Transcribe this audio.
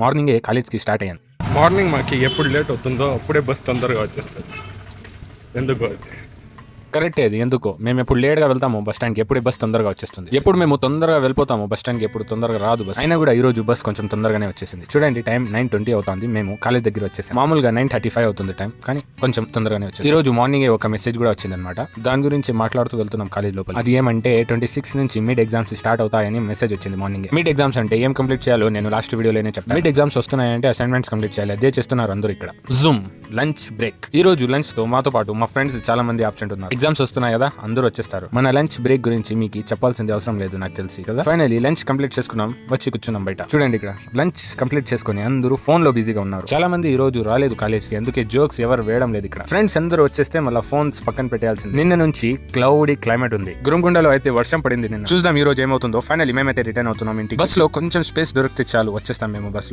మార్నింగే కాలేజ్కి స్టార్ట్ అయ్యాను. మార్నింగ్ మాకు ఎప్పుడు లేట్ అవుతుందో అప్పుడే బస్ తొందరగా వచ్చేస్తుంది. ఎందుకు కరెక్టే అది. ఎందుకో మేము ఎప్పుడు లేట్గా వెళ్తాము బస్ స్టాండ్కి, ఎప్పుడు బస్ తొందరగా వచ్చేస్తుంది. ఎప్పుడు మేము తొందరగా వెళ్ళిపోతాము బస్ స్టాండ్కి, ఎప్పుడు తొందరగా రాదు బస్. అయినా కూడా ఈ రోజు బస్ కొంచెం తొందరగానే వచ్చేసింది. చూడండి, టైం 9:20 అవుతుంది. మేము కాలేజ్ దగ్గర వచ్చేసాం. మామూలుగా 9:35 అవుతుంది టైం, కానీ కొంచెం తొందరగానే వచ్చింది. ఈ రోజు మార్నింగే ఒక మెసేజ్ కూడా వచ్చింది అనమాట. దాని గురించి మాట్లాడుతూ వెళ్తున్నాం కాలేజ్ లోపల. అది ఏమంటే 26 నుంచి మిడ్ ఎగ్జామ్స్ స్టార్ట్ అవుతాయని మెసేజ్ వచ్చింది మార్నింగ్. మిడ్ ఎగ్జామ్స్ అంటే ఏం కంప్లీట్ చేయాలో నేను లాస్ట్ వీడియోలోనే చెప్పాను. మిడ్ ఎగ్జామ్స్ వస్తున్నాయంటే అసైన్మెంట్స్ కంప్లీట్ చేయాలి. అదే చేస్తున్నారు అందరూ ఇక్కడ. Zoom lunch break. ఈ రోజు లంచ్ తో మాతో పాటు మా ఫ్రెండ్స్ చాలా మంది ఆబ్సెంట్ ఉన్నారు. ఎగ్జామ్స్ వస్తున్నాయి కదా, అందరూ వచ్చేస్తారు. మన లంచ్ బ్రేక్ గురించి మీకు చెప్పాల్సింది అవసరం లేదు నాకు తెలిసి కదా. ఫైనల్లీ లంచ్ కంప్లీట్ చేసుకున్నాం, వచ్చి కూర్చున్నాం బయట. చూడండి, ఇక్కడ లంచ్ కంప్లీట్ చేసుకుని అందరూ ఫోన్ లో బిజీగా ఉన్నారు. చాలా మంది ఈ రోజు రాలేదు కాలేజ్కి, అందుకే జోక్స్ ఎవరు వేయడం లేదు ఇక్కడ. ఫ్రెండ్స్ అందరూ వచ్చేస్తే మళ్ళీ ఫోన్స్ పక్కన పెట్టాల్సింది. నిన్న నుంచి క్లౌడీ క్లైమేట్ ఉంది. గురుంగుండలో అయితే వర్షం పడింది నిన్న. చూద్దాం ఈ రోజు ఏమవుతుందో. ఫైనల్లీ మేమైతే రిటర్న్ అవుతున్నాం ఇంటికి. బస్ లో కొంచెం స్పేస్ దొరికితే చాలు వచ్చేస్తాం మేము బస్.